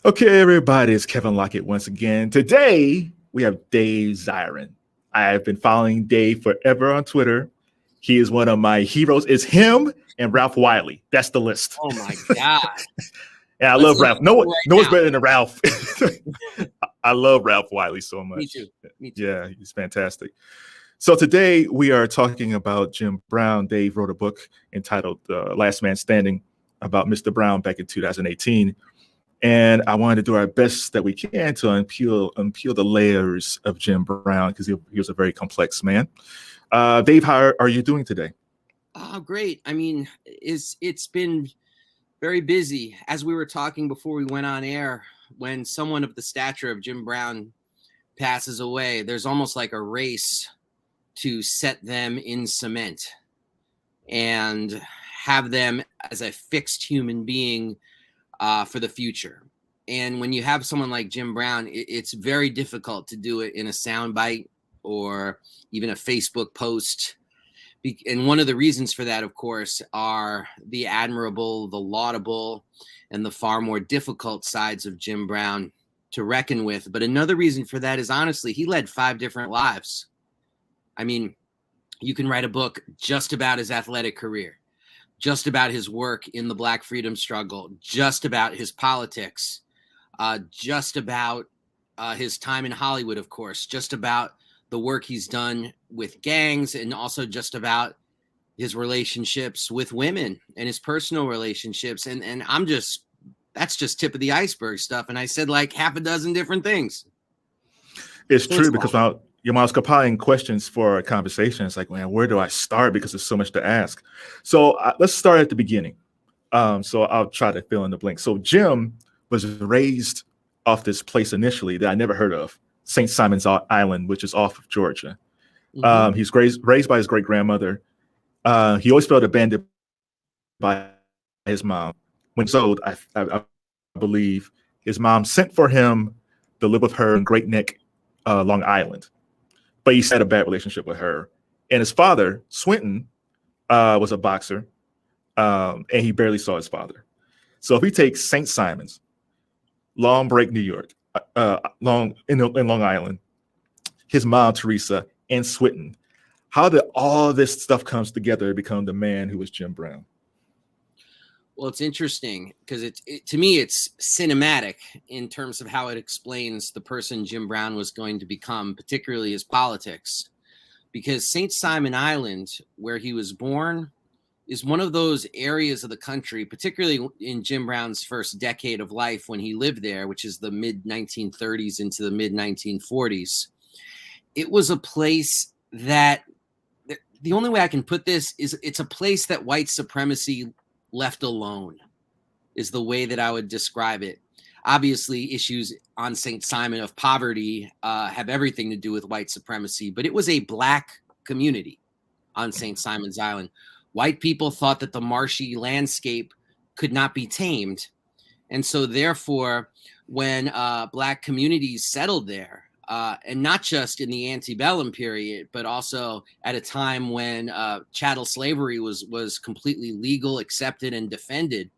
Okay, everybody, it's Kevin Lockett once again. Today, we have Dave Zirin. I have been following Dave forever on Twitter. He is one of my heroes. It's him and Ralph Wiley. That's the list. Oh my God. And I Let's love look Ralph. at him right No one's now. better than Ralph. I love Ralph Wiley so much. Me too. Yeah, he's fantastic. So today we are talking about Jim Brown. Dave wrote a book entitled Last Man Standing about Mr. Brown back in 2018. And I wanted to do our best that we can to unpeel the layers of Jim Brown because he was a very complex man. Dave, how are you doing today? Oh, great. I mean, it's been very busy. As we were talking before we went on air, when someone of the stature of Jim Brown passes away, there's almost like a race to set them in cement and have them as a fixed human being for the future. And when you have someone like Jim Brown, it's very difficult to do it in a soundbite or even a Facebook post. And one of the reasons for that, of course, are the admirable, the laudable, and the far more difficult sides of Jim Brown to reckon with. But another reason for that is, honestly, he led 5 different lives. I mean, you can write a book just about his athletic career, just about his work in the Black freedom struggle, just about his politics, just about his time in Hollywood, of course, just about the work he's done with gangs, and also just about his relationships with women and his personal relationships. And that's just tip of the iceberg stuff. And I said like half a dozen different things. It's true because when I was compiling questions for a conversation, it's like, man, where do I start? Because there's so much to ask. So let's start at the beginning. So I'll try to fill in the blank. So Jim was raised off this place initially that I never heard of, St. Simon's Island, which is off of Georgia. Mm-hmm. He's raised by his great grandmother. He always felt abandoned by his mom. When he was old, I believe his mom sent for him to live with her in Great Neck, Long Island. But he had a bad relationship with her. And his father, Swinton, was a boxer, and he barely saw his father. So if we take St. Simon's, Long Break, New York, in Long Island, his mom, Teresa, and Swinton, how did all this stuff comes together to become the man who was Jim Brown? Well, it's interesting because to me, it's cinematic in terms of how it explains the person Jim Brown was going to become, particularly his politics. Because St. Simon Island, where he was born, is one of those areas of the country, particularly in Jim Brown's first decade of life when he lived there, which is the mid-1930s into the mid-1940s. It was a place that, the only way I can put this is it's a place that white supremacy left alone, is the way that I would describe it. Obviously, issues on St. Simon of poverty have everything to do with white supremacy, but it was a Black community on St. Simon's Island. White people thought that the marshy landscape could not be tamed. And so therefore, when Black communities settled there, and not just in the antebellum period, but also at a time when chattel slavery was completely legal, accepted, and defended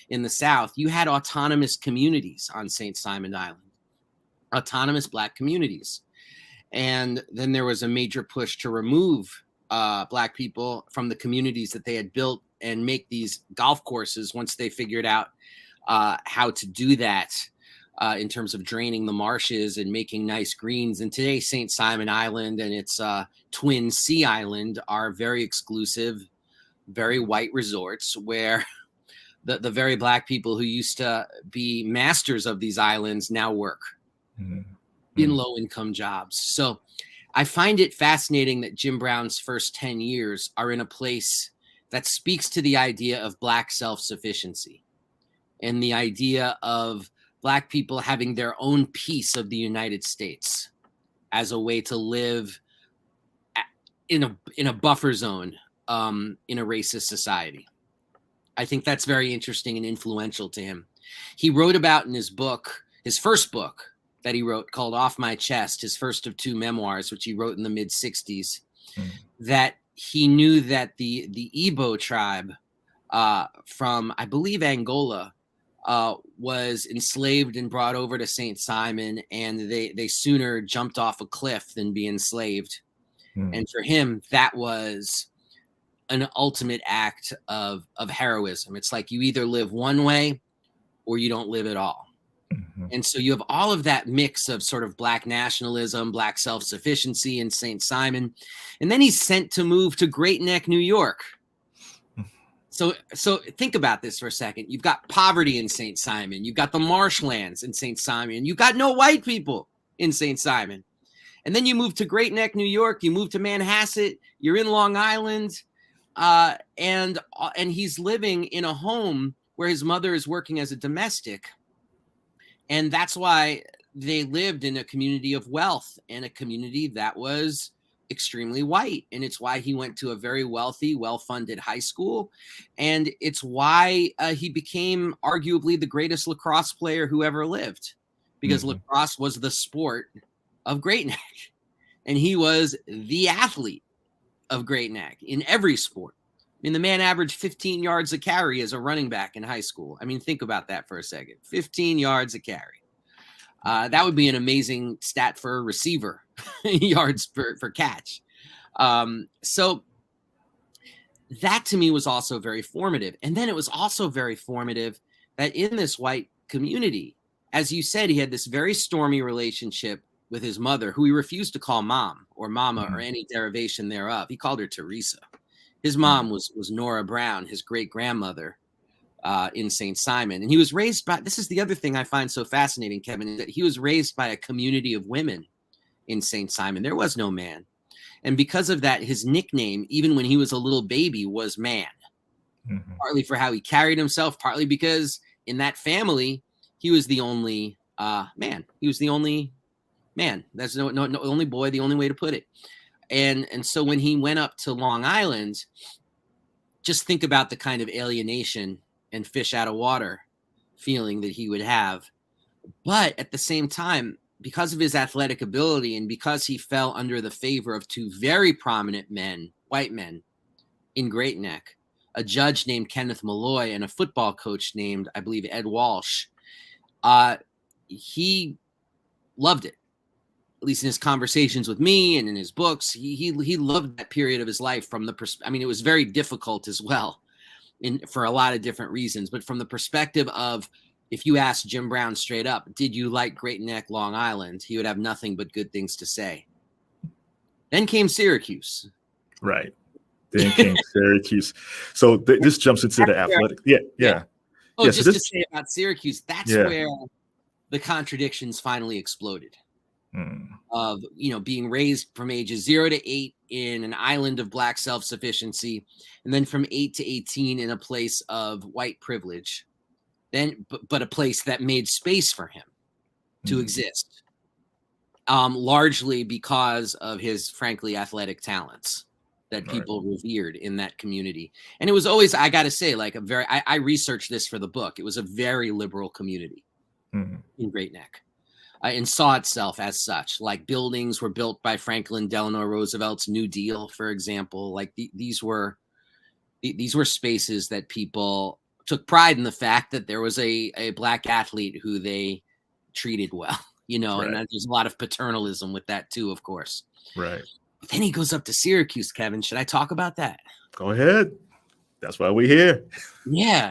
in the South, you had autonomous communities on St. Simon Island, autonomous Black communities. And then there was a major push to remove Black people from the communities that they had built and make these golf courses once they figured out how to do that. In terms of draining the marshes and making nice greens. And today, St. Simon Island and its twin Sea Island are very exclusive, very white resorts where the very Black people who used to be masters of these islands now work in low-income jobs. So I find it fascinating that Jim Brown's first 10 years are in a place that speaks to the idea of Black self-sufficiency and the idea of Black people having their own piece of the United States as a way to live in a buffer zone in a racist society. I think that's very interesting and influential to him. He wrote about in his book, his first book that he wrote called Off My Chest, his first of 2 memoirs, which he wrote in the mid-60s, that he knew that the Igbo tribe from, I believe, Angola, was enslaved and brought over to St. Simon, and they sooner jumped off a cliff than be enslaved. And for him, that was an ultimate act of heroism. It's like you either live one way or you don't live at all. And so you have all of that mix of sort of Black nationalism, Black self-sufficiency in St. Simon. And then he's sent to move to Great Neck, New York. So think about this for a second. You've got poverty in St. Simon. You've got the marshlands in St. Simon. You've got no white people in St. Simon. And then you move to Great Neck, New York. You move to Manhasset. You're in Long Island. And he's living in a home where his mother is working as a domestic. And that's why they lived in a community of wealth and a community that was extremely white. And it's why he went to a very wealthy, well-funded high school. And it's why he became arguably the greatest lacrosse player who ever lived, because lacrosse was the sport of Great Neck. And he was the athlete of Great Neck in every sport. I mean, the man averaged 15 yards a carry as a running back in high school. I mean, think about that for a second. 15 yards a carry. That would be an amazing stat for a receiver, yards for catch. So that to me was also very formative. And then it was also very formative that in this white community, as you said, he had this very stormy relationship with his mother, who he refused to call mom or mama or any derivation thereof. He called her Teresa. His mom was Nora Brown, his great-grandmother in St. Simon. And he was raised by, this is the other thing I find so fascinating, Kevin, is that he was raised by a community of women in St. Simon. There was no man. And because of that, his nickname, even when he was a little baby, was Man. Partly for how he carried himself, partly because in that family, he was the only man. He was the only man. That's no only boy, the only way to put it. And so when he went up to Long Island, just think about the kind of alienation and fish out of water feeling that he would have. But at the same time, because of his athletic ability and because he fell under the favor of two very prominent men, white men in Great Neck, a judge named Kenneth Malloy and a football coach named, I believe, Ed Walsh, he loved it. At least in his conversations with me and in his books, he loved that period of his life from the I mean, it was very difficult as well for a lot of different reasons, but from the perspective of, if you asked Jim Brown straight up, did you like Great Neck, Long Island? He would have nothing but good things to say. Then came Syracuse. Right. Then came Syracuse. So this jumps into the athletic. Yeah. Oh, just to say about Syracuse, that's where the contradictions finally exploded. Of, being raised from ages 0 to 8 in an island of Black self-sufficiency, and then from 8 to 18 in a place of white privilege, then but a place that made space for him to exist, largely because of his frankly athletic talents that people revered in that community. And it was always, I got to say, like I researched this for the book. It was a very liberal community in Great Neck. And saw itself as such. Like buildings were built by Franklin Delano Roosevelt's New Deal, for example. Like these were spaces that people took pride in the fact that there was a Black athlete who they treated well, and there's a lot of paternalism with that too, of course. Right. But then he goes up to Syracuse, Kevin. Should I talk about that? Go ahead. That's why we're here. Yeah.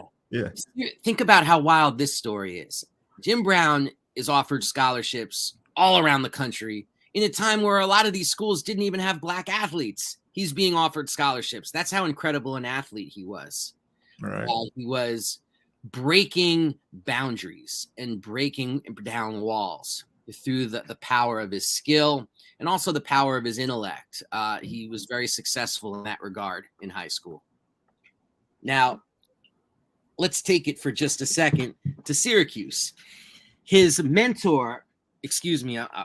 Think about how wild this story is. Jim Brown is offered scholarships all around the country in a time where a lot of these schools didn't even have Black athletes. He's being offered scholarships. That's how incredible an athlete he was. Right. He was breaking boundaries and breaking down walls through the power of his skill and also the power of his intellect. He was very successful in that regard in high school. Now, let's take it for just a second to Syracuse. His mentor,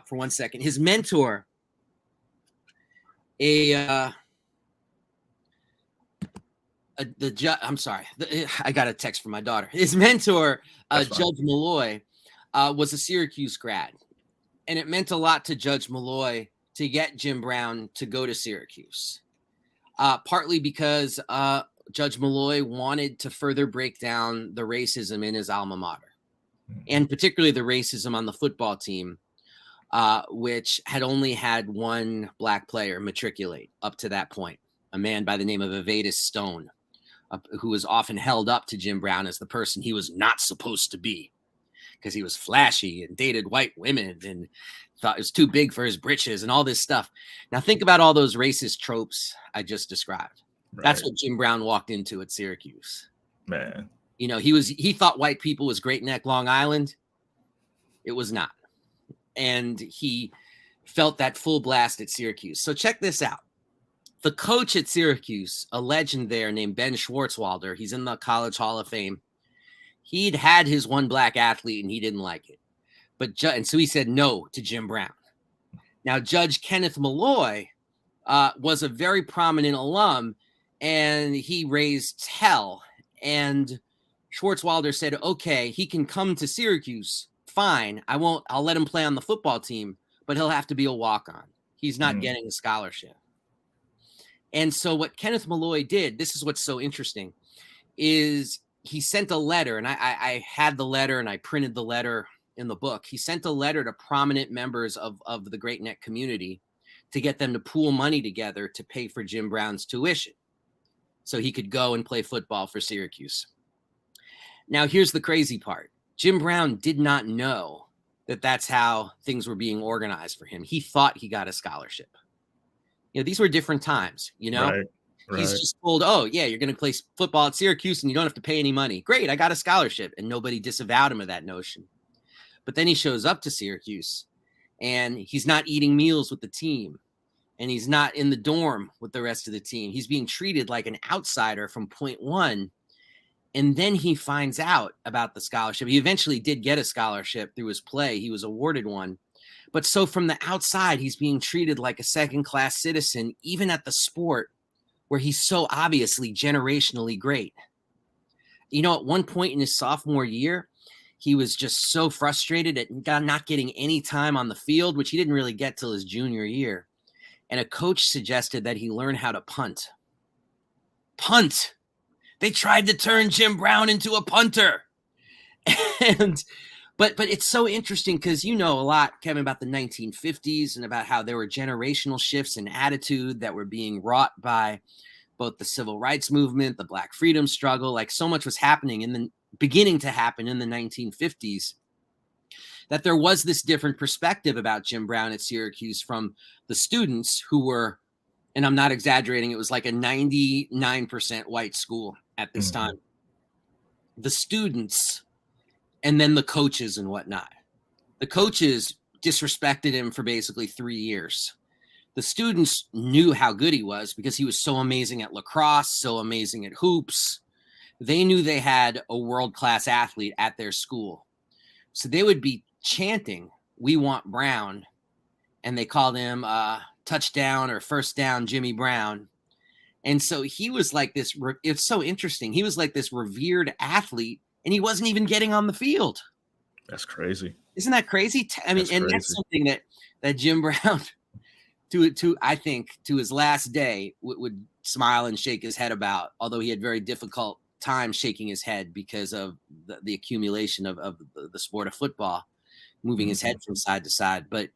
for 1 second, his mentor, I got a text from my daughter. His mentor, Judge Malloy, was a Syracuse grad. And it meant a lot to Judge Malloy to get Jim Brown to go to Syracuse. Partly because Judge Malloy wanted to further break down the racism in his alma mater, and particularly the racism on the football team, which had only had one black player matriculate up to that point, a man by the name of Evadus Stone, who was often held up to Jim Brown as the person he was not supposed to be because he was flashy and dated white women and thought it was too big for his britches and all this stuff. Now think about all those racist tropes I just described. Right. That's what Jim Brown walked into at Syracuse. Man. You know, he thought white people was Great Neck, Long Island. It was not. And he felt that full blast at Syracuse. So check this out. The coach at Syracuse, a legend there named Ben Schwartzwalder, he's in the College Hall of Fame. He'd had his one black athlete and he didn't like it. And so he said no to Jim Brown. Now, Judge Kenneth Malloy was a very prominent alum, and he raised hell. And Schwartzwalder said, okay, he can come to Syracuse. Fine. I'll let him play on the football team, but he'll have to be a walk-on. He's not getting a scholarship. And so what Kenneth Malloy did, this is what's so interesting, is he sent a letter, and I had the letter and I printed the letter in the book. He sent a letter to prominent members of the Great Neck community to get them to pool money together to pay for Jim Brown's tuition so he could go and play football for Syracuse. Now, here's the crazy part. Jim Brown did not know that that's how things were being organized for him. He thought he got a scholarship. You know, these were different times, you know? Right. He's just told, oh, yeah, you're going to play football at Syracuse and you don't have to pay any money. Great, I got a scholarship. And nobody disavowed him of that notion. But then he shows up to Syracuse and he's not eating meals with the team. And he's not in the dorm with the rest of the team. He's being treated like an outsider from point one. And then he finds out about the scholarship. He eventually did get a scholarship through his play. He was awarded one. But so from the outside, he's being treated like a second-class citizen, even at the sport where he's so obviously generationally great. You know, at one point in his sophomore year, he was just so frustrated at not getting any time on the field, which he didn't really get till his junior year. And a coach suggested that he learn how to punt. Punt! They tried to turn Jim Brown into a punter. But it's so interesting because you know a lot, Kevin, about the 1950s and about how there were generational shifts in attitude that were being wrought by both the civil rights movement, the Black freedom struggle. Like so much was happening beginning to happen in the 1950s, that there was this different perspective about Jim Brown at Syracuse from the students who were, and I'm not exaggerating, it was like a 99% white school at this time. The students, and then the coaches and whatnot. The coaches disrespected him for basically 3 years. The students knew how good he was because he was so amazing at lacrosse, so amazing at hoops. They knew they had a world-class athlete at their school. So they would be chanting, "We want Brown." And they called him touchdown or first down Jimmy Brown. And so he was like this, it's so interesting. He was like this revered athlete and he wasn't even getting on the field. That's crazy. Isn't that crazy? I mean, that's something that Jim Brown, I think, to his last day would smile and shake his head about, although he had very difficult time shaking his head because of the accumulation of the sport of football, moving his head from side to side. But,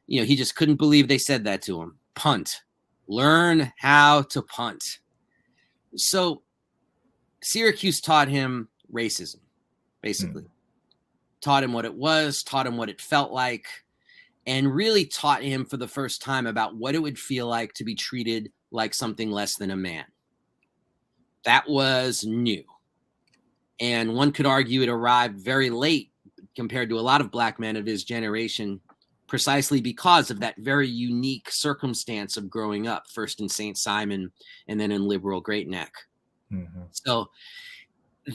you know, he just couldn't believe they said that to him. Punt. Learn how to punt. So Syracuse taught him racism, basically. Taught him what it was, taught him what it felt like, and really taught him for the first time about what it would feel like to be treated like something less than a man. That was new. And one could argue it arrived very late compared to a lot of black men of his generation, precisely because of that very unique circumstance of growing up, first in St. Simon and then in liberal Great Neck. So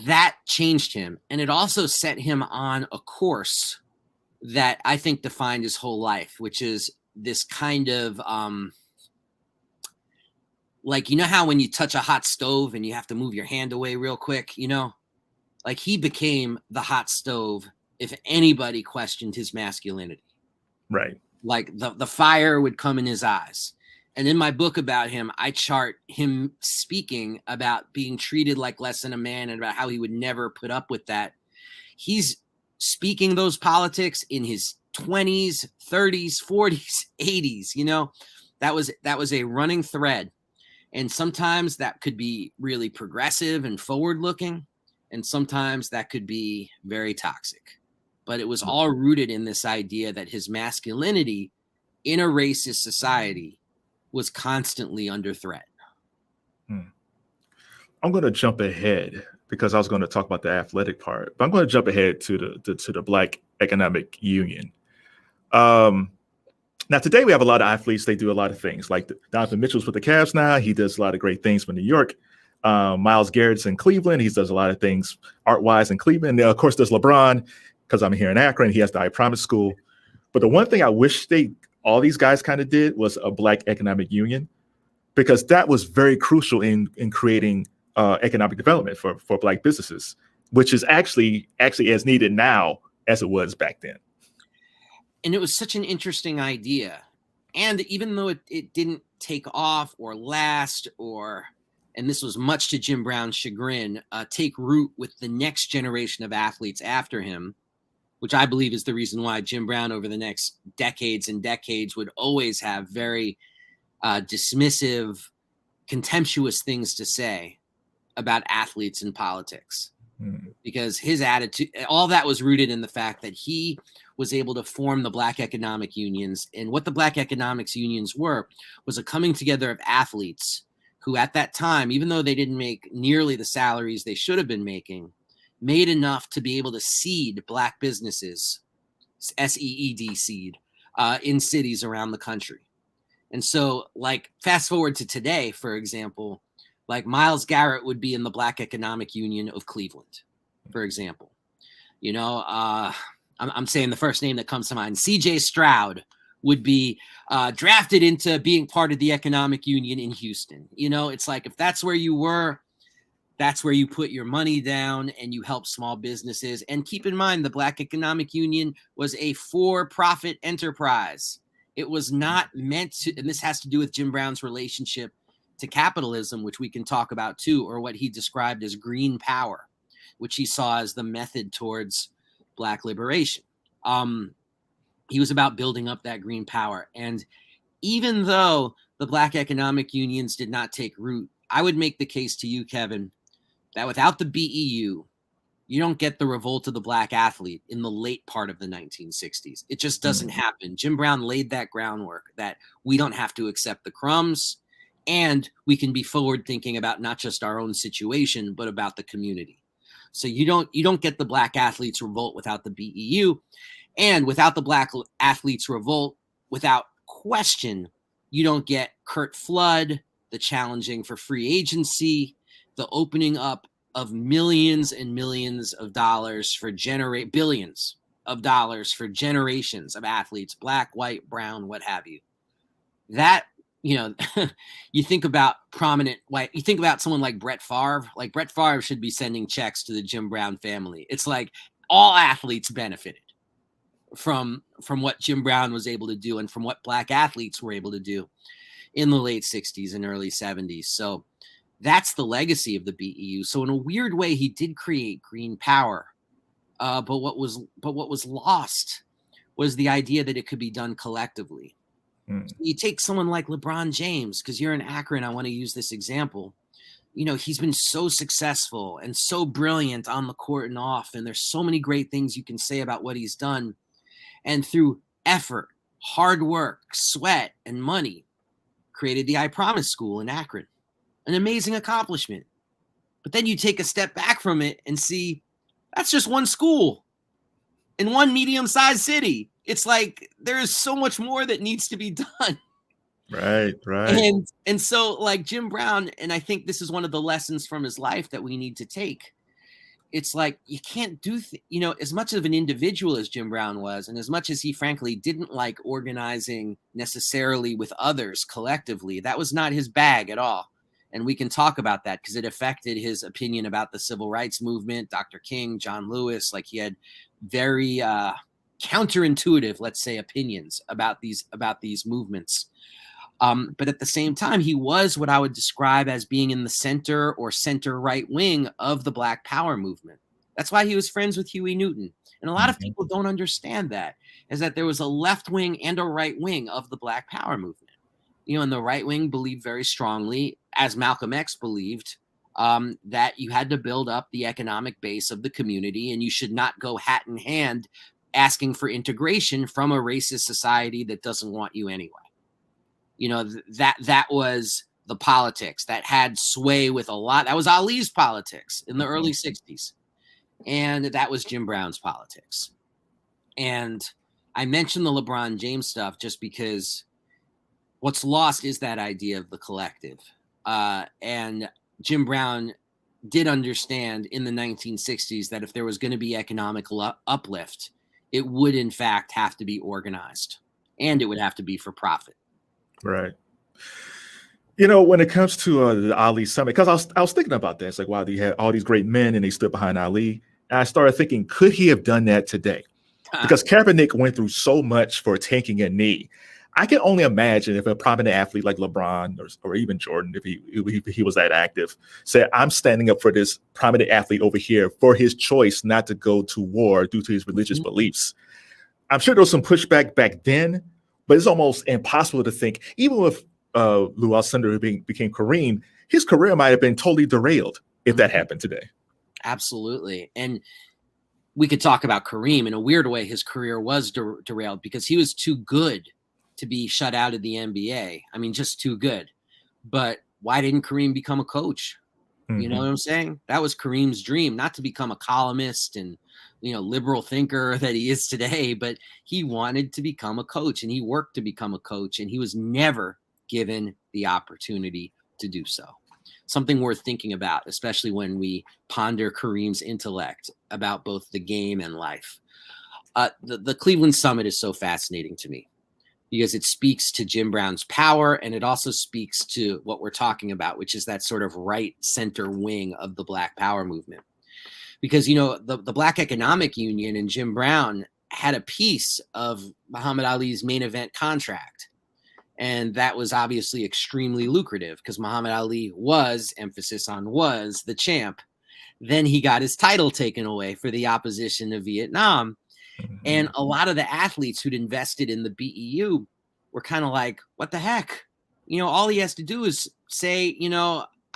that changed him. And it also set him on a course that I think defined his whole life, which is this kind of, like, you know how when you touch a hot stove and you have to move your hand away real quick, you know, like he became the hot stove if anybody questioned his masculinity. Right. Like the fire would come in his eyes. And in my book about him, I chart him speaking about being treated like less than a man and about how he would never put up with that. He's speaking those politics in his 20s, 30s, 40s, 80s. You know, that was a running thread. And sometimes that could be really progressive and forward looking. And sometimes that could be very toxic. But it was all rooted in this idea that his masculinity in a racist society was constantly under threat. I'm going to jump ahead because I was going to talk about the athletic part, but I'm going to jump ahead to the Black Economic Union. Now, today we have a lot of athletes. They do a lot of things. Like Donovan Mitchell's with the Cavs now. He does a lot of great things for New York. Myles Garrett's in Cleveland. He does a lot of things art-wise in Cleveland. And of course, there's LeBron, because I'm here in Akron. He has the I Promise School. But the one thing I wish all these guys kind of did was a Black Economic Union, because that was very crucial in creating economic development for Black businesses, which is actually as needed now as it was back then. And it was such an interesting idea. And even though it didn't take off or last, and this was much to Jim Brown's chagrin, take root with the next generation of athletes after him, which I believe is the reason why Jim Brown over the next decades and decades would always have very dismissive, contemptuous things to say about athletes and politics. Because his attitude, all that was rooted in the fact that he was able to form the Black economic unions. And what the Black economics unions was a coming together of athletes who at that time, even though they didn't make nearly the salaries they should have been making, made enough to be able to seed Black businesses, SEED seed, in cities around the country. And so, like, fast forward to today, for example, like Myles Garrett would be in the Black Economic Union of Cleveland, for example. You know, I'm saying the first name that comes to mind, CJ Stroud would be drafted into being part of the Economic Union in Houston. You know, it's like, if that's where you were, that's where you put your money down and you help small businesses. And keep in mind, the Black Economic Union was a for-profit enterprise. It was not meant to, and this has to do with Jim Brown's relationship to capitalism, which we can talk about too, or what he described as green power, which he saw as the method towards Black liberation. He was about building up that green power. And even though the Black economic unions did not take root, I would make the case to you, Kevin, that without the BEU, you don't get the revolt of the Black athlete in the late part of the 1960s. It just doesn't happen. Jim Brown laid that groundwork that we don't have to accept the crumbs, and we can be forward thinking about not just our own situation, but about the community. So you don't get the Black athletes revolt without the BEU, and without the Black athletes revolt, without question, you don't get Curt Flood, the challenging for free agency, the opening up of millions and millions of dollars for billions of dollars for generations of athletes, Black, white, brown, what have you. That, you know, you think about prominent white, you think about someone like Brett Favre. Like, Brett Favre should be sending checks to the Jim Brown family. It's like all athletes benefited from what Jim Brown was able to do and from what Black athletes were able to do in the late 60s and early 70s. So that's the legacy of the BEU. So in a weird way, he did create green power. But what was lost was the idea that it could be done collectively. You take someone like LeBron James, because you're in Akron, I want to use this example. You know, he's been so successful and so brilliant on the court and off, and there's so many great things you can say about what he's done. And through effort, hard work, sweat, and money, created the I Promise School in Akron. An amazing accomplishment. But then you take a step back from it and see that's just one school in one medium-sized city. It's like there is so much more that needs to be done. Right. And so, like, Jim Brown, and I think this is one of the lessons from his life that we need to take. It's like you can't do, you know, as much of an individual as Jim Brown was, and as much as he frankly didn't like organizing necessarily with others collectively, that was not his bag at all. And we can talk about that because it affected his opinion about the civil rights movement, Dr. King, John Lewis. Like, he had very counterintuitive, let's say, opinions about these movements. But at the same time, he was what I would describe as being in the center or center right wing of the Black Power movement. That's why he was friends with Huey Newton. And a lot of people don't understand that, is that there was a left wing and a right wing of the Black Power movement. And the right wing believed very strongly, as Malcolm X believed, that you had to build up the economic base of the community, and you should not go hat in hand asking for integration from a racist society that doesn't want you anyway. That was the politics that had sway with a lot. That was Ali's politics in the early 60s. And that was Jim Brown's politics. And I mentioned the LeBron James stuff just because what's lost is that idea of the collective. And Jim Brown did understand in the 1960s that if there was going to be economic uplift, it would in fact have to be organized, and it would have to be for profit. Right. When it comes to the Ali summit, because I was thinking about that. It's like, wow, you had all these great men and they stood behind Ali. And I started thinking, could he have done that today? Because Kaepernick went through so much for taking a knee. I can only imagine if a prominent athlete like LeBron or even Jordan, if he was that active, said, I'm standing up for this prominent athlete over here for his choice not to go to war due to his religious beliefs. I'm sure there was some pushback back then, but it's almost impossible to think, even with Lou Alcindor became Kareem, his career might have been totally derailed if that happened today. Absolutely. And we could talk about Kareem. In a weird way, his career was derailed because he was too good to be shut out of the NBA. I mean, just too good. But why didn't Kareem become a coach? You know what I'm saying? That was Kareem's dream, not to become a columnist and, liberal thinker that he is today, but he wanted to become a coach, and he worked to become a coach, and he was never given the opportunity to do so. Something worth thinking about, especially when we ponder Kareem's intellect about both the game and life. The Cleveland Summit is so fascinating to me because it speaks to Jim Brown's power, and it also speaks to what we're talking about, which is that sort of right center wing of the Black Power movement. Because, the Black Economic Union and Jim Brown had a piece of Muhammad Ali's main event contract. And that was obviously extremely lucrative because Muhammad Ali was, emphasis on was, the champ. Then he got his title taken away for the opposition to Vietnam. And a lot of the athletes who'd invested in the BEU were kind of like, what the heck? All he has to do is say,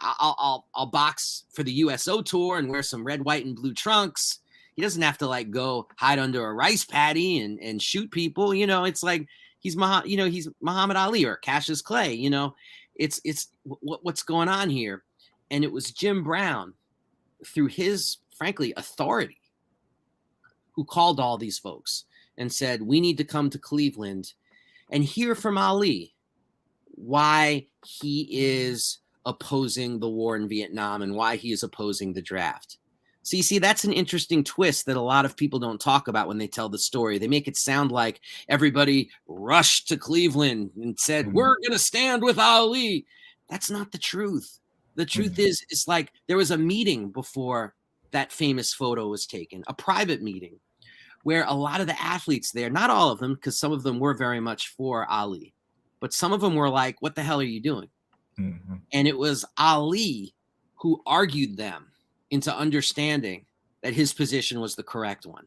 I'll box for the USO tour and wear some red, white, and blue trunks. He doesn't have to go hide under a rice paddy and shoot people. It's like he's Muhammad Ali or Cassius Clay. It's what's going on here. And it was Jim Brown, through his, frankly, authority, who called all these folks and said, we need to come to Cleveland and hear from Ali why he is opposing the war in Vietnam and why he is opposing the draft. So you see, that's an interesting twist that a lot of people don't talk about when they tell the story. They make it sound like everybody rushed to Cleveland and said, we're going to stand with Ali. That's not the truth. The truth is, it's like there was a meeting before that famous photo was taken, a private meeting, where a lot of the athletes there, not all of them, because some of them were very much for Ali, but some of them were like, what the hell are you doing? And it was Ali who argued them into understanding that his position was the correct one.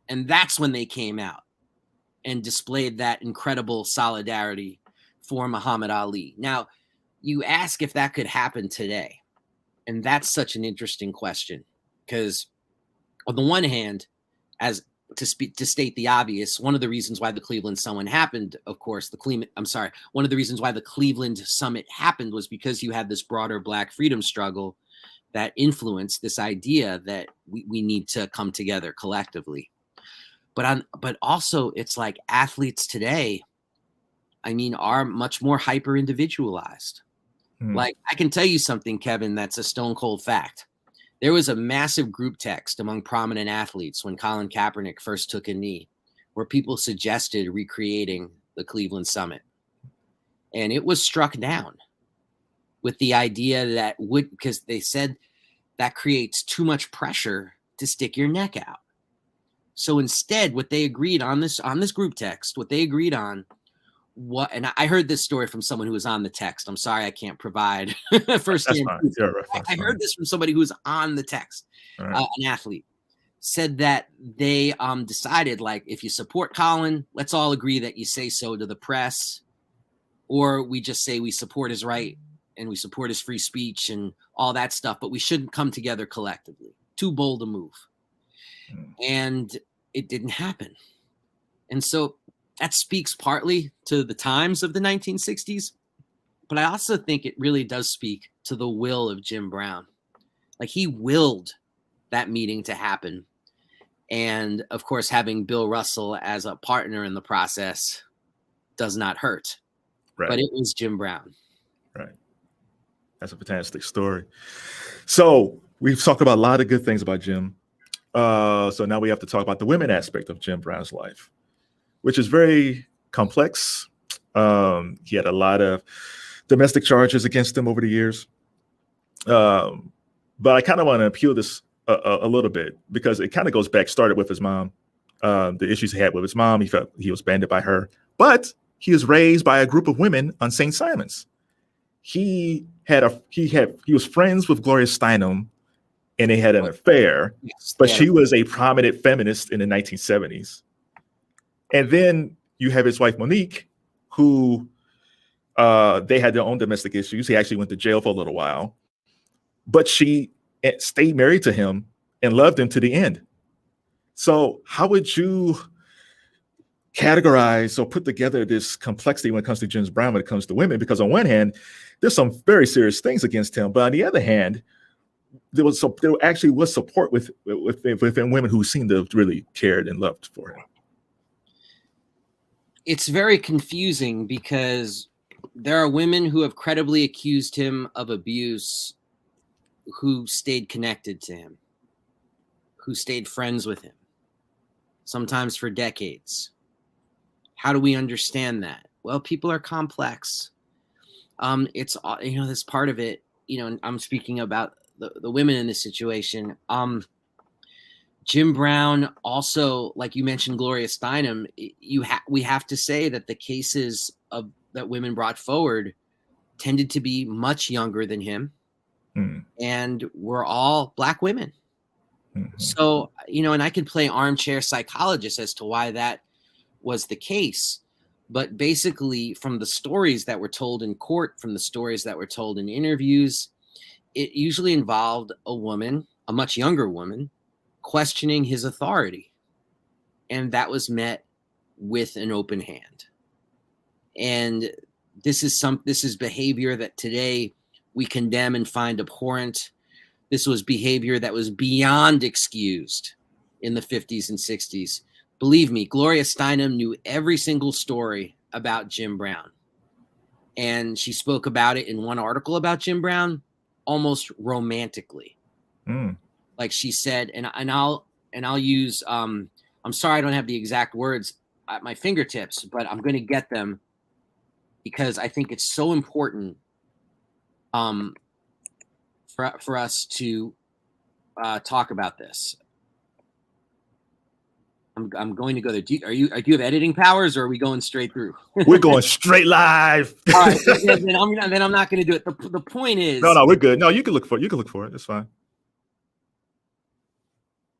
And that's when they came out and displayed that incredible solidarity for Muhammad Ali. Now, you ask if that could happen today. And that's such an interesting question because on the one hand, as to state the obvious, one of the reasons why the Cleveland Summit happened, of course, one of the reasons why the Cleveland Summit happened was because you had this broader Black freedom struggle that influenced this idea that we need to come together collectively. But also it's like athletes today, are much more hyper individualized. Like I can tell you something, Kevin, that's a stone cold fact. There was a massive group text among prominent athletes when Colin Kaepernick first took a knee, where people suggested recreating the Cleveland Summit. And it was struck down with the idea that because they said that creates too much pressure to stick your neck out. So instead, what they agreed on this group text, what they agreed on what, and I heard this story from someone who was on the text. I'm sorry I can't provide firsthand. I heard this from somebody who was on the text, an athlete. Said that they decided, like, if you support Colin, let's all agree that you say so to the press, or we just say we support his right and we support his free speech and all that stuff, but we shouldn't come together collectively. Too bold a move. And it didn't happen. And so that speaks partly to the times of the 1960s, but I also think it really does speak to the will of Jim Brown. Like, he willed that meeting to happen. And of course, having Bill Russell as a partner in the process does not hurt. Right. But it was Jim Brown. Right. That's a fantastic story. So we've talked about a lot of good things about Jim. So now we have to talk about the women aspect of Jim Brown's life, which is very complex. He had a lot of domestic charges against him over the years. But I kind of want to appeal this a little bit, because it kind of goes back, started with his mom, the issues he had with his mom. He felt he was abandoned by her, but he was raised by a group of women on St. Simon's. He was friends with Gloria Steinem, and they had an affair, but she was a prominent feminist in the 1970s. And then you have his wife, Monique, who they had their own domestic issues. He actually went to jail for a little while, but she stayed married to him and loved him to the end. So how would you categorize or put together this complexity when it comes to Jim Brown, when it comes to women? Because on one hand, there's some very serious things against him, but on the other hand, there actually was support within women who seemed to have really cared and loved for him. It's very confusing because there are women who have credibly accused him of abuse who stayed connected to him, who stayed friends with him, sometimes for decades. How do we understand that? Well, people are complex. It's, this part of it, and I'm speaking about the women in this situation. Jim Brown also, like you mentioned, Gloria Steinem, we have to say that the cases that women brought forward tended to be much younger than him. And we're all Black women. So, and I could play armchair psychologist as to why that was the case. But basically, from the stories that were told in court, from the stories that were told in interviews, it usually involved a woman, a much younger woman, questioning his authority. And that was met with an open hand. And this is behavior that today we condemn and find abhorrent. This was behavior that was beyond excused in the 50s and 60s. Believe me, Gloria Steinem knew every single story about Jim Brown. And she spoke about it in one article about Jim Brown almost romantically. Like she said, and I'll use, I'm sorry I don't have the exact words at my fingertips, but I'm going to get them because I think it's so important for us to talk about this. I'm going to go there. Do you have editing powers, or are we going straight through? We're going straight live. All right, then I'm not going to do it. The point is, no, we're good. No, you can look for it. It's fine.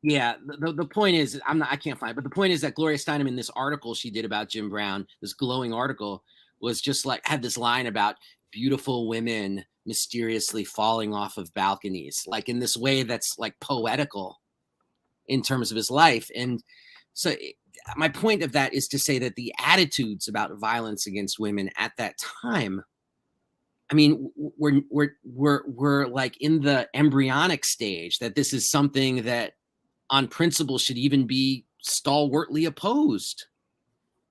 Yeah, the point is, I can't find it, but the point is that Gloria Steinem, in this article she did about Jim Brown, this glowing article, was just like, had this line about beautiful women mysteriously falling off of balconies, like in this way that's like poetical in terms of his life. And so my point of that is to say that the attitudes about violence against women at that time, I mean, we're like in the embryonic stage, that this is something that on principle should even be stalwartly opposed.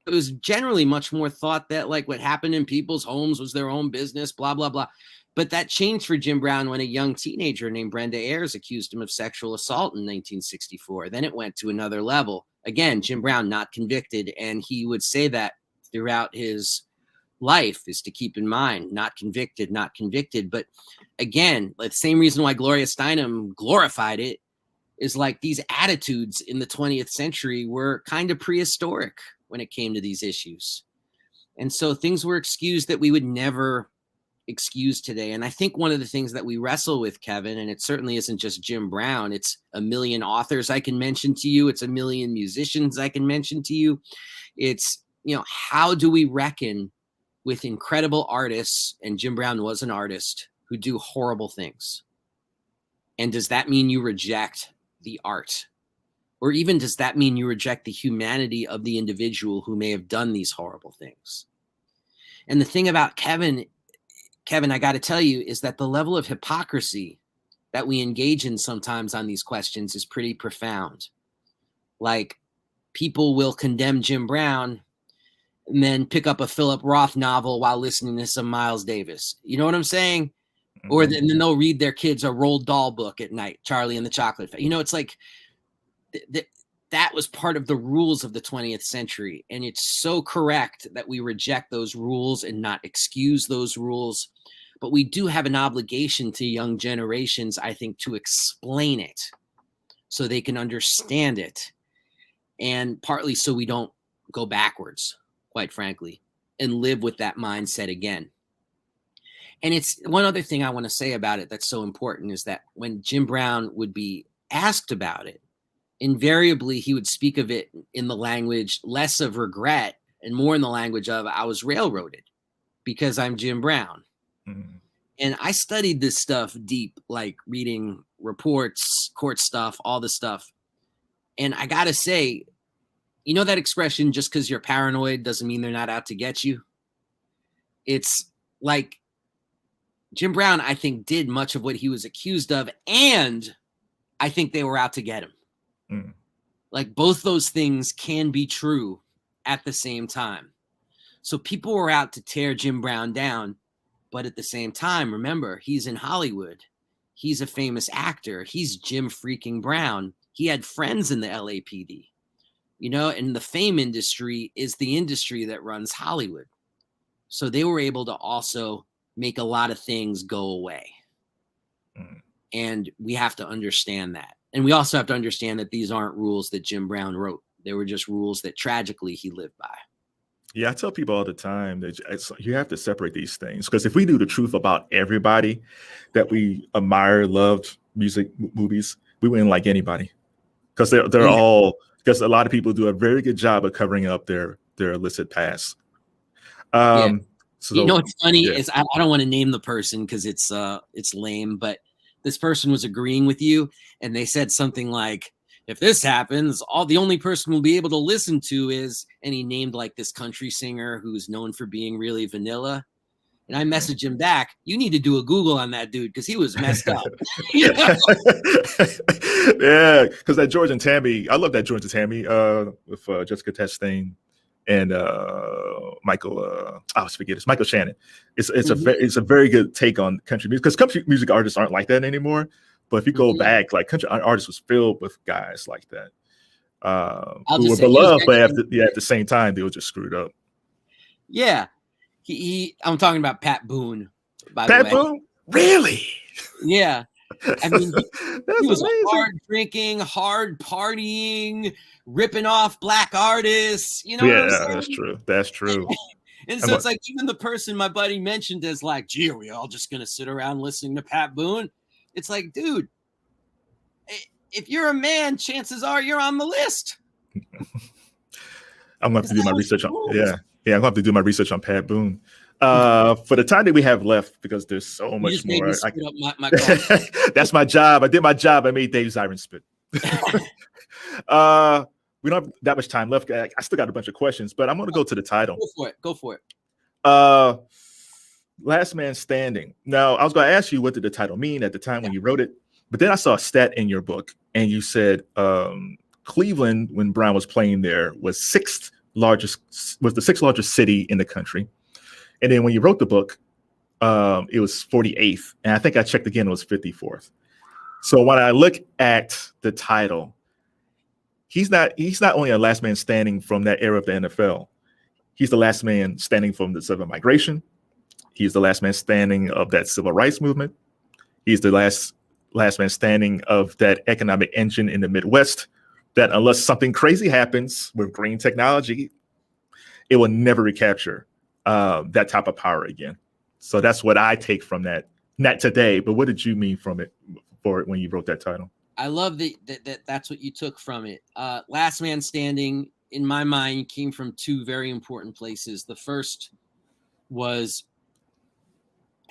It was generally much more thought that like what happened in people's homes was their own business, blah, blah, blah. But that changed for Jim Brown when a young teenager named Brenda Ayers accused him of sexual assault in 1964. Then it went to another level. Again, Jim Brown not convicted. And he would say that throughout his life, is to keep in mind, not convicted, not convicted. But again, the same reason why Gloria Steinem glorified it is like these attitudes in the 20th century were kind of prehistoric when it came to these issues. And so things were excused that we would never excuse today. And I think one of the things that we wrestle with, Kevin, and it certainly isn't just Jim Brown, it's a million authors I can mention to you. It's a million musicians I can mention to you. It's, how do we reckon with incredible artists, and Jim Brown was an artist, who do horrible things? And does that mean you reject the art? Or even does that mean you reject the humanity of the individual who may have done these horrible things? And the thing about Kevin, I got to tell you, is that the level of hypocrisy that we engage in sometimes on these questions is pretty profound. Like, people will condemn Jim Brown and then pick up a Philip Roth novel while listening to some Miles Davis. You know what I'm saying? Mm-hmm. Or then they'll read their kids a Roald Dahl book at night, Charlie and the Chocolate Factory. It's like that was part of the rules of the 20th century. And it's so correct that we reject those rules and not excuse those rules. But we do have an obligation to young generations, I think, to explain it so they can understand it. And partly so we don't go backwards, quite frankly, and live with that mindset again. And it's one other thing I want to say about it that's so important is that when Jim Brown would be asked about it, invariably he would speak of it in the language less of regret and more in the language of, I was railroaded because I'm Jim Brown. Mm-hmm. And I studied this stuff deep, like reading reports, court stuff, all this stuff. And I got to say, that expression, just because you're paranoid doesn't mean they're not out to get you. It's like Jim Brown, I think, did much of what he was accused of, and I think they were out to get him. Mm. Like, both those things can be true at the same time. So people were out to tear Jim Brown down, but at the same time, remember, he's in Hollywood. He's a famous actor. He's Jim freaking Brown. He had friends in the LAPD, and the fame industry is the industry that runs Hollywood. So they were able to also make a lot of things go away. Mm. And we have to understand that. And we also have to understand that these aren't rules that Jim Brown wrote. They were just rules that tragically he lived by. Yeah, I tell people all the time that you have to separate these things, because if we knew the truth about everybody that we admire, loved, music, movies, we wouldn't like anybody, because they're all, because a lot of people do a very good job of covering up their illicit past. So, what's funny is I don't want to name the person because it's lame, but this person was agreeing with you, and they said something like, if this happens, the only person we'll be able to listen to is, and he named like this country singer who's known for being really vanilla. And I messaged him back, you need to do a Google on that dude because he was messed up. Yeah, because that George and Tammy, I love that George and Tammy with Jessica Chastain and Michael, it's Michael Shannon. It's a very good take on country music, because country music artists aren't like that anymore. But if you go back, like, country artists was filled with guys like that who were beloved, but at the same time, they were just screwed up. Yeah. I'm talking about Pat Boone, by the way. Pat Boone? Really? Yeah. I mean, he was hard drinking, hard partying, ripping off black artists. You know what I'm saying? That's true. And so it's like, even the person my buddy mentioned as like, gee, are we all just going to sit around listening to Pat Boone? It's like, dude, if you're a man, chances are you're on the list. I'm going to have to do my research on, I'm going to have to do my research on Pat Boone. For the time that we have left, because there's so much more. That's my job. I did my job. I made Dave Zirin spit. We don't have that much time left. I still got a bunch of questions, but I'm going to go to the title. Go for it. Last Man Standing. Now, I was going to ask you, what did the title mean at the time when you wrote it? But then I saw a stat in your book, and you said Cleveland, when Brown was playing there, was the sixth largest city in the country. And then when you wrote the book, it was 48th. And I think I checked again, it was 54th. So when I look at the title, he's not only a last man standing from that era of the NFL. He's the last man standing from the Southern migration. He's the last man standing of that civil rights movement. He's the last man standing of that economic engine in the Midwest that, unless something crazy happens with green technology, it will never recapture that type of power again. So that's what I take from that. Not today, but what did you mean from it for it when you wrote that title? I love that's what you took from it. Last Man Standing, in my mind, came from two very important places. The first was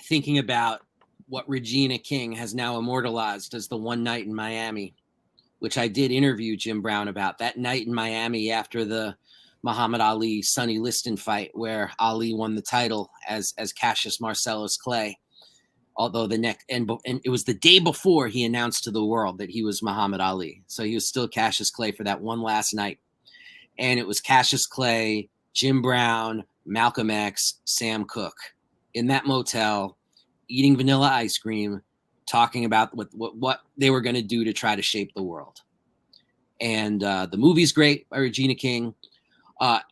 thinking about what Regina King has now immortalized as the one night in Miami, which I did interview Jim Brown about. That night in Miami after the Muhammad Ali Sonny Liston fight, where Ali won the title as Cassius Marcellus Clay. Although and it was the day before he announced to the world that he was Muhammad Ali. So he was still Cassius Clay for that one last night. And it was Cassius Clay, Jim Brown, Malcolm X, Sam Cooke in that motel, eating vanilla ice cream, talking about what they were going to do to try to shape the world. And the movie's great by Regina King.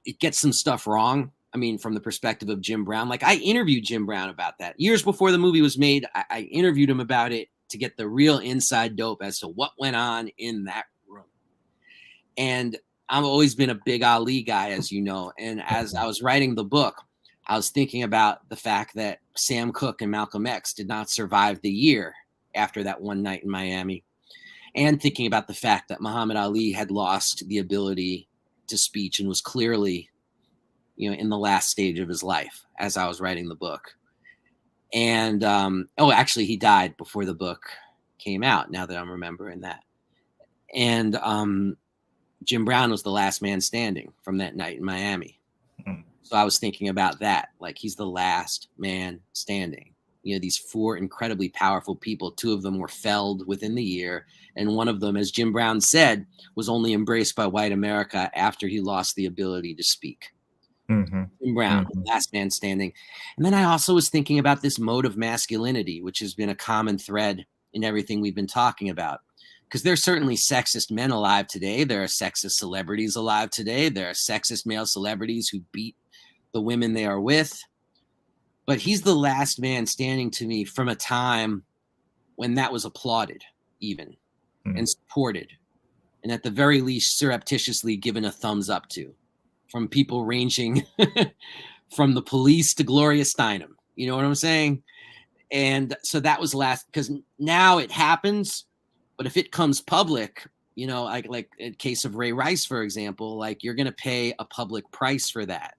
It gets some stuff wrong. I mean, from the perspective of Jim Brown, like I interviewed Jim Brown about that years before the movie was made. I interviewed him about it to get the real inside dope as to what went on in that room. And I've always been a big Ali guy, as you know. And as I was writing the book, I was thinking about the fact that Sam Cooke and Malcolm X did not survive the year after that one night in Miami. And thinking about the fact that Muhammad Ali had lost the ability to speech and was clearly, in the last stage of his life as I was writing the book. And, actually he died before the book came out, now that I'm remembering that. And Jim Brown was the last man standing from that night in Miami. Mm-hmm. So I was thinking about that, like he's the last man standing. These four incredibly powerful people, two of them were felled within the year. And one of them, as Jim Brown said, was only embraced by white America after he lost the ability to speak. Mm-hmm. Jim Brown, last man standing. And then I also was thinking about this mode of masculinity, which has been a common thread in everything we've been talking about. Because there are certainly sexist men alive today. There are sexist celebrities alive today. There are sexist male celebrities who beat the women they are with. But he's the last man standing to me from a time when that was applauded even and supported. And at the very least, surreptitiously given a thumbs up to. From people ranging from the police to Gloria Steinem. You know what I'm saying? And so that was last, because now it happens, but if it comes public, like in case of Ray Rice, for example, like you're going to pay a public price for that.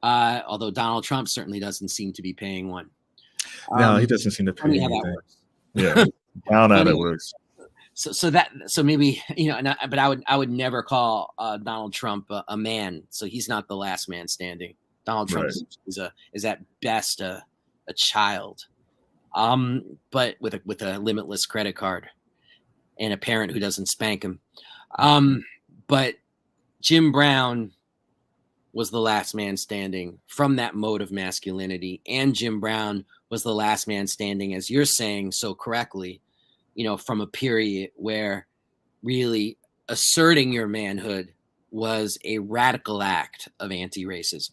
Although Donald Trump certainly doesn't seem to be paying one. No, he doesn't seem to pay anything. How that works. Yeah, down how that works. So maybe, but I would never call Donald Trump a man. So he's not the last man standing. Donald Trump is at best a child, but with a limitless credit card and a parent who doesn't spank him. But Jim Brown was the last man standing from that mode of masculinity, and Jim Brown was the last man standing, as you're saying so correctly, from a period where really asserting your manhood was a radical act of anti-racism.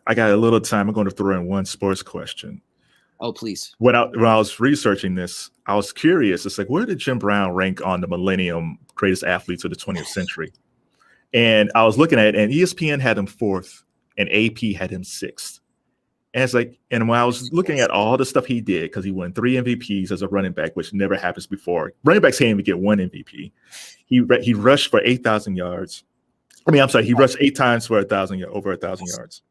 I got a little time. I'm going to throw in one sports question. Oh, please. When I was researching this, I was curious. It's like, where did Jim Brown rank on the Millennium Greatest Athletes of the 20th Century? And I was looking at it, and ESPN had him 4th, and AP had him 6th. And it's like, and when I was looking at all the stuff he did, because he won 3 MVPs as a running back, which never happens before. Running backs can't even get 1 MVP. He rushed for 8,000 yards. He rushed 8 times for over 1,000 yards.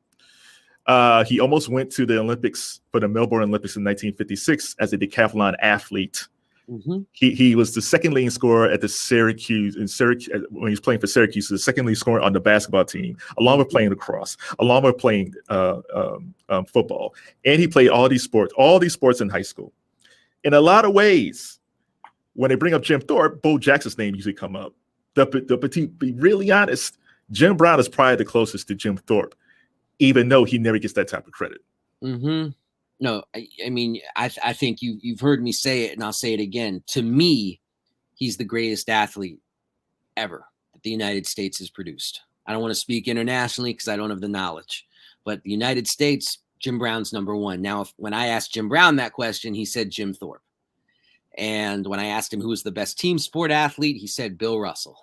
He almost went to the Olympics for the Melbourne Olympics in 1956 as a decathlon athlete. Mm-hmm. He was the second leading scorer at the Syracuse when he was playing for Syracuse, the second leading scorer on the basketball team, along with playing lacrosse, along with playing football. And he played all these sports in high school. In a lot of ways, when they bring up Jim Thorpe, Bo Jackson's name usually come up. But to be really honest, Jim Brown is probably the closest to Jim Thorpe, even though he never gets that type of credit. Mm-hmm. No, I think you've heard me say it, and I'll say it again. To me, he's the greatest athlete ever that the United States has produced. I don't want to speak internationally because I don't have the knowledge, but the United States, Jim Brown's number one. Now, when I asked Jim Brown that question, he said Jim Thorpe. And when I asked him who was the best team sport athlete, he said Bill Russell.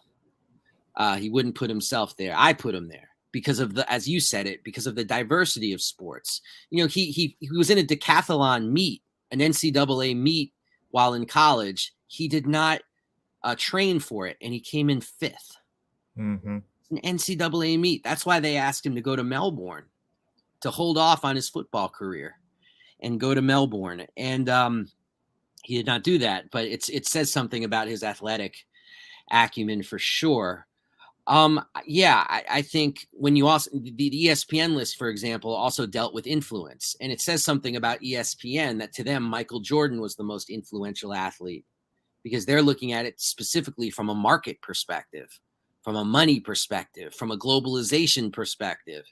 He wouldn't put himself there. I put him there because of as you said it, because of the diversity of sports. He was in a decathlon meet, an NCAA meet while in college. He did not train for it, and he came in 5th. Mm-hmm. An NCAA meet. That's why they asked him to go to Melbourne, to hold off on his football career and go to Melbourne. And he did not do that, but it says something about his athletic acumen for sure. I think when you also, the ESPN list, for example, also dealt with influence, and it says something about ESPN that to them, Michael Jordan was the most influential athlete, because they're looking at it specifically from a market perspective, from a money perspective, from a globalization perspective.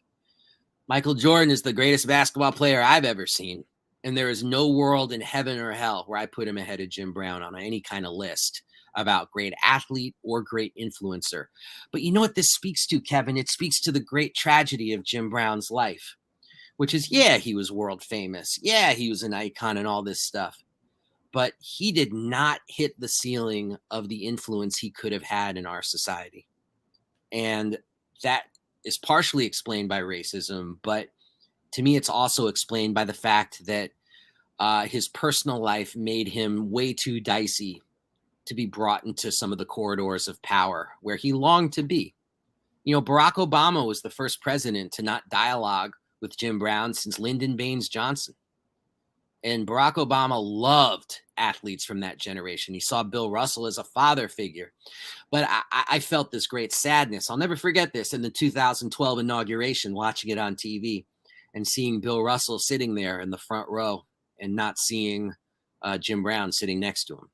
Michael Jordan is the greatest basketball player I've ever seen, and there is no world in heaven or hell where I put him ahead of Jim Brown on any kind of list about great athlete or great influencer. But you know what this speaks to, Kevin? It speaks to the great tragedy of Jim Brown's life, which is, he was world famous. Yeah, he was an icon and all this stuff. But he did not hit the ceiling of the influence he could have had in our society. And that is partially explained by racism, but to me, it's also explained by the fact that his personal life made him way too dicey to be brought into some of the corridors of power where he longed to be. Barack Obama was the first president to not dialogue with Jim Brown since Lyndon Baines Johnson. And Barack Obama loved athletes from that generation. He saw Bill Russell as a father figure. But I felt this great sadness. I'll never forget this in the 2012 inauguration, watching it on TV and seeing Bill Russell sitting there in the front row and not seeing Jim Brown sitting next to him.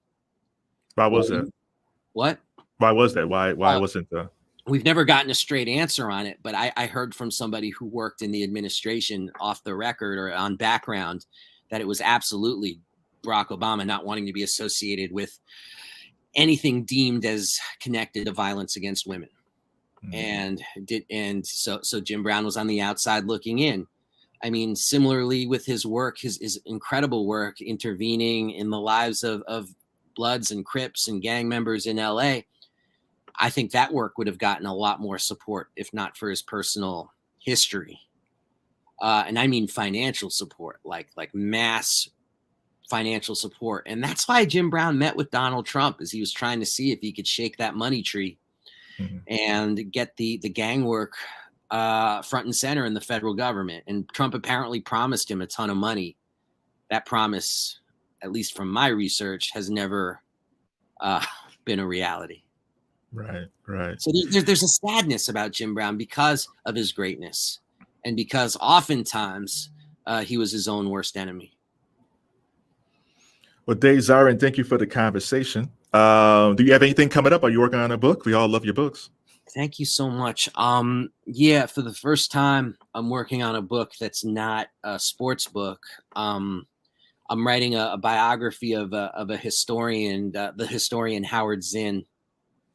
Why was that? What? Why was that? Why wasn't the... We've never gotten a straight answer on it, but I heard from somebody who worked in the administration off the record or on background that it was absolutely Barack Obama not wanting to be associated with anything deemed as connected to violence against women. Mm-hmm. And so Jim Brown was on the outside looking in. I mean, similarly with his work, his incredible work intervening in the lives of Bloods and Crips and gang members in LA, I think that work would have gotten a lot more support if not for his personal history. And I mean financial support, like mass financial support. And that's why Jim Brown met with Donald Trump, as he was trying to see if he could shake that money tree and get the gang work front and center in the federal government. And Trump apparently promised him a ton of money. That promise, at least from my research, has never been a reality. Right. So there's a sadness about Jim Brown because of his greatness and because oftentimes he was his own worst enemy. Well, Dave Zirin, thank you for the conversation. Do you have anything coming up? Are you working on a book? We all love your books. Thank you so much. For the first time, I'm working on a book that's not a sports book. I'm writing a biography of a historian, the historian Howard Zinn,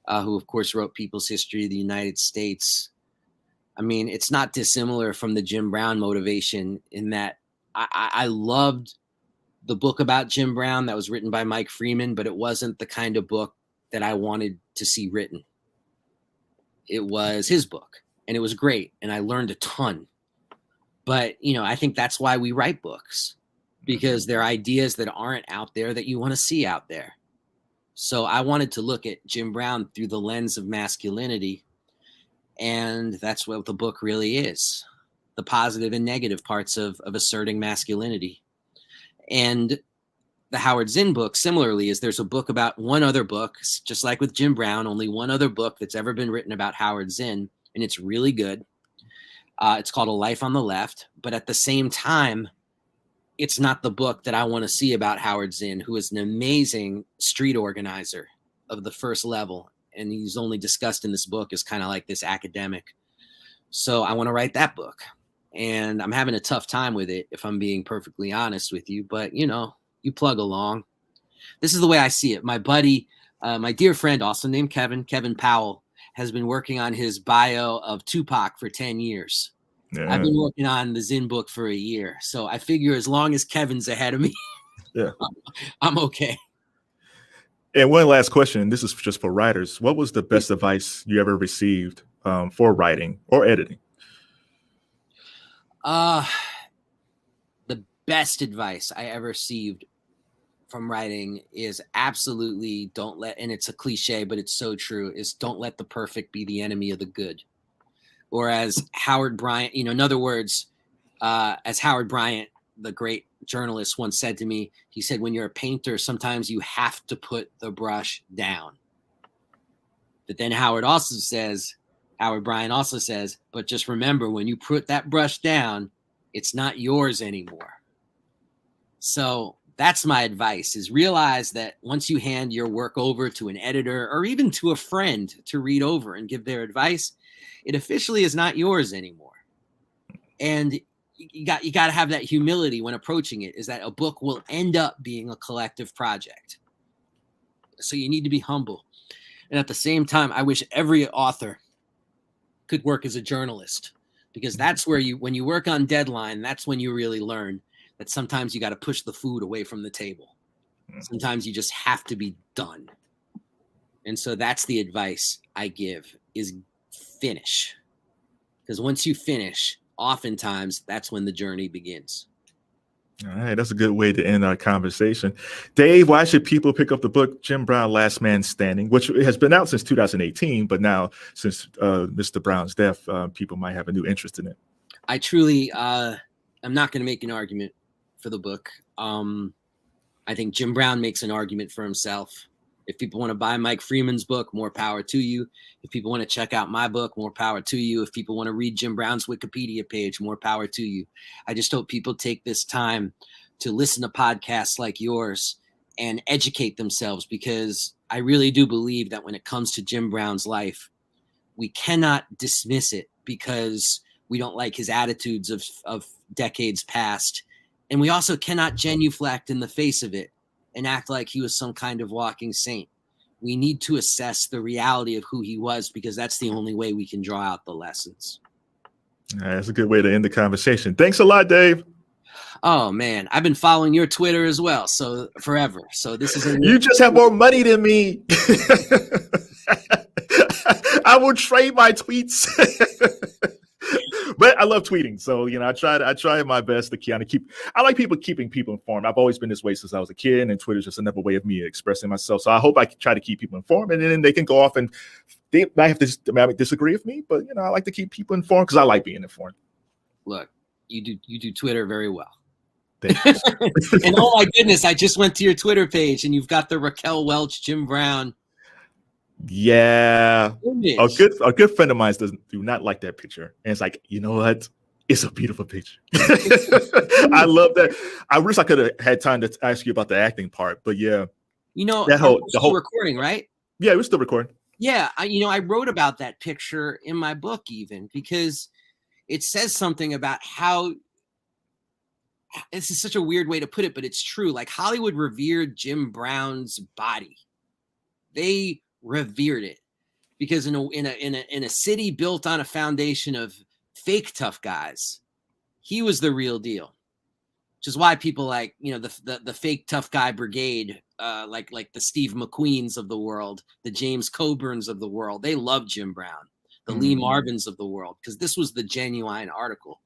who, of course, wrote People's History of the United States. I mean, it's not dissimilar from the Jim Brown motivation in that I loved the book about Jim Brown that was written by Mike Freeman, but it wasn't the kind of book that I wanted to see written. It was his book, and it was great, and I learned a ton. But, I think that's why we write books, because there are ideas that aren't out there that you want to see out there. So I wanted to look at Jim Brown through the lens of masculinity, and that's what the book really is, the positive and negative parts of asserting masculinity. And the Howard Zinn book, similarly, is there's a book about one other book, just like with Jim Brown, only one other book that's ever been written about Howard Zinn, and it's really good. It's called A Life on the Left, but at the same time, it's not the book that I want to see about Howard Zinn, who is an amazing street organizer of the first level, and he's only discussed in this book as kind of like this academic. So I want to write that book. And I'm having a tough time with it, if I'm being perfectly honest with you. But, you plug along. This is the way I see it. My buddy, my dear friend, also named Kevin Powell, has been working on his bio of Tupac for 10 years. Yeah. I've been working on the Zinn book for a year. So I figure as long as Kevin's ahead of me, I'm okay. And one last question. This is just for writers. What was the best advice you ever received for writing or editing? The best advice I ever received from writing is absolutely don't let, and it's a cliche, but it's so true, is don't let the perfect be the enemy of the good. Or as Howard Bryant, in other words, as Howard Bryant, the great journalist, once said to me, he said, when you're a painter, sometimes you have to put the brush down. But then Howard Bryant also says, but just remember, when you put that brush down, it's not yours anymore. So that's my advice, is realize that once you hand your work over to an editor or even to a friend to read over and give their advice, it officially is not yours anymore. And you got to have that humility when approaching it, is that a book will end up being a collective project. So you need to be humble. And at the same time, I wish every author could work as a journalist, because that's where when you work on deadline, that's when you really learn that sometimes you got to push the food away from the table. Sometimes you just have to be done. And so that's the advice I give, is finish. Because once you finish, oftentimes that's when the journey begins. All right, that's a good way to end our conversation. Dave, why should people pick up the book Jim Brown, Last Man Standing, which has been out since 2018, but now since Mr. Brown's death, people might have a new interest in it? I truly, I'm not going to make an argument for the book. I think Jim Brown makes an argument for himself. If people want to buy Mike Freeman's book, more power to you. If people want to check out my book, more power to you. If people want to read Jim Brown's Wikipedia page, more power to you. I just hope people take this time to listen to podcasts like yours and educate themselves, because I really do believe that when it comes to Jim Brown's life, we cannot dismiss it because we don't like his attitudes of decades past. And we also cannot genuflect in the face of it and act like he was some kind of walking saint. We need to assess the reality of who he was, because that's the only way we can draw out the lessons. That's a good way to end the conversation. Thanks a lot, Dave. Oh, man. I've been following your Twitter as well, so forever. So this is you just have more money than me. I will trade my tweets. But I love tweeting. So, I try my best to kind of I like keeping people informed. I've always been this way since I was a kid, and Twitter's just another way of me expressing myself. So I hope I can try to keep people informed, and then they can go off and they might disagree with me, but I like to keep people informed because I like being informed. Look, you do Twitter very well. And oh my goodness, I just went to your Twitter page and you've got the Raquel Welch, Jim Brown. Yeah, a good friend of mine do not like that picture, and it's like, you know what? It's a beautiful picture. I love that. I wish I could have had time to ask you about the acting part, but yeah, the whole recording, right? Yeah, we're still recording. Yeah, I wrote about that picture in my book, even because it says something about how. This is such a weird way to put it, but it's true. Like, Hollywood revered Jim Brown's body. They revered it because in a city built on a foundation of fake tough guys, he was the real deal. Which is why people like, the fake tough guy brigade, like the Steve McQueens of the world, the James Coburns of the world, they love Jim Brown, the Lee Marvins of the world, because this was the genuine article.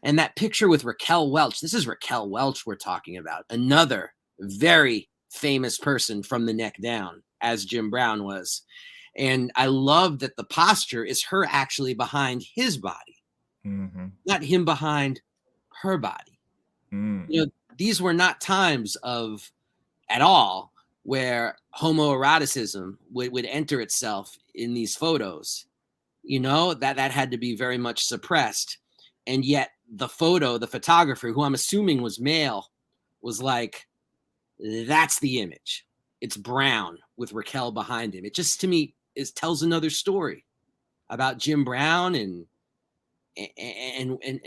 And that picture with Raquel Welch, this is Raquel Welch we're talking about, another very famous person from the neck down, as Jim Brown was. And I love that the posture is her actually behind his body, not him behind her body. These were not times at all where homoeroticism would enter itself in these photos. That had to be very much suppressed. And yet the photographer, who I'm assuming was male, was like, that's the image. It's Brown with Raquel behind him. It just, to me, tells another story about Jim Brown and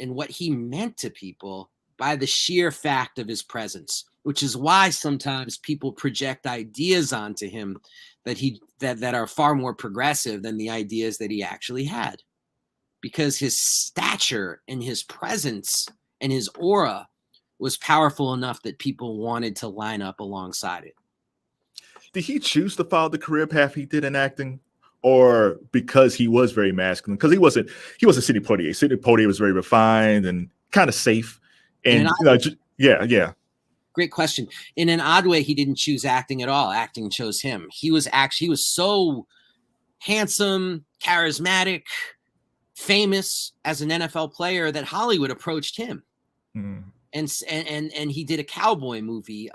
what he meant to people by the sheer fact of his presence, which is why sometimes people project ideas onto him that are far more progressive than the ideas that he actually had. Because his stature and his presence and his aura was powerful enough that people wanted to line up alongside it. Did he choose to follow the career path he did in acting, or because he was very masculine? Because he wasn't Sidney Poitier. Sidney Poitier was very refined, and kind of safe. And yeah. Great question. In an odd way, he didn't choose acting at all. Acting chose him. He was so handsome, charismatic, famous as an NFL player that Hollywood approached him. Mm. And he did a cowboy movie,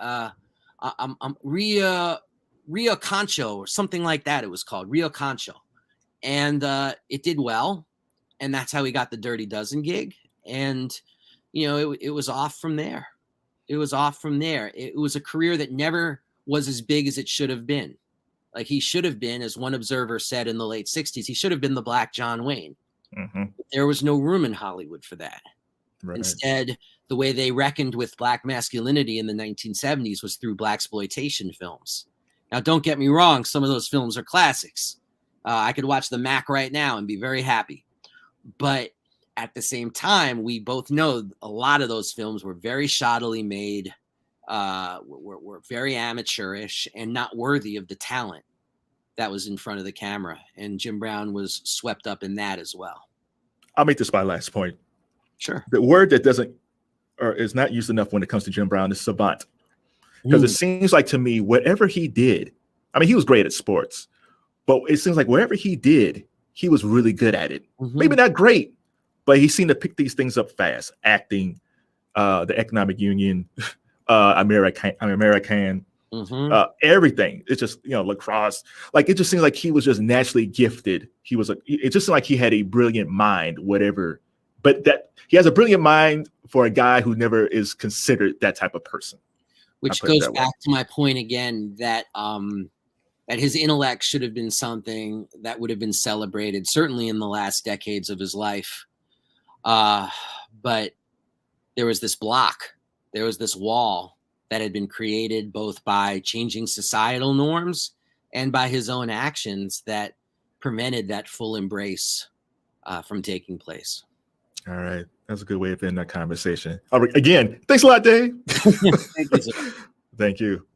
Rio Concho or something like that. It was called Rio Concho. And it did well. And that's how he got the Dirty Dozen gig. And, it was off from there. It was a career that never was as big as it should have been. Like he should have been, as one observer said in the late 60s, he should have been the Black John Wayne. Mm-hmm. There was no room in Hollywood for that. Right. Instead, the way they reckoned with Black masculinity in the 1970s was through blaxploitation films. Now, don't get me wrong. Some of those films are classics. I could watch The Mac right now and be very happy. But at the same time, we both know a lot of those films were very shoddily made, were very amateurish and not worthy of the talent that was in front of the camera. And Jim Brown was swept up in that as well. I'll make this my last point. Sure. The word that is not used enough when it comes to Jim Brown is savant. Because it seems like to me, whatever he did, I mean, he was great at sports, but it seems like whatever he did, he was really good at it. Mm-hmm. Maybe not great, but he seemed to pick these things up fast. Acting, the economic union, Amer-I-Can, everything. It's just, lacrosse. Like, it just seems like he was just naturally gifted. It just seemed like he had a brilliant mind, whatever. But that he has a brilliant mind for a guy who never is considered that type of person. Which goes back to my point again, that that his intellect should have been something that would have been celebrated, certainly in the last decades of his life. But there was this block, there was this wall that had been created both by changing societal norms and by his own actions that prevented that full embrace from taking place. All right. That's a good way of ending that conversation. All right, again, thanks a lot, Dave. Thank you, sir. Thank you.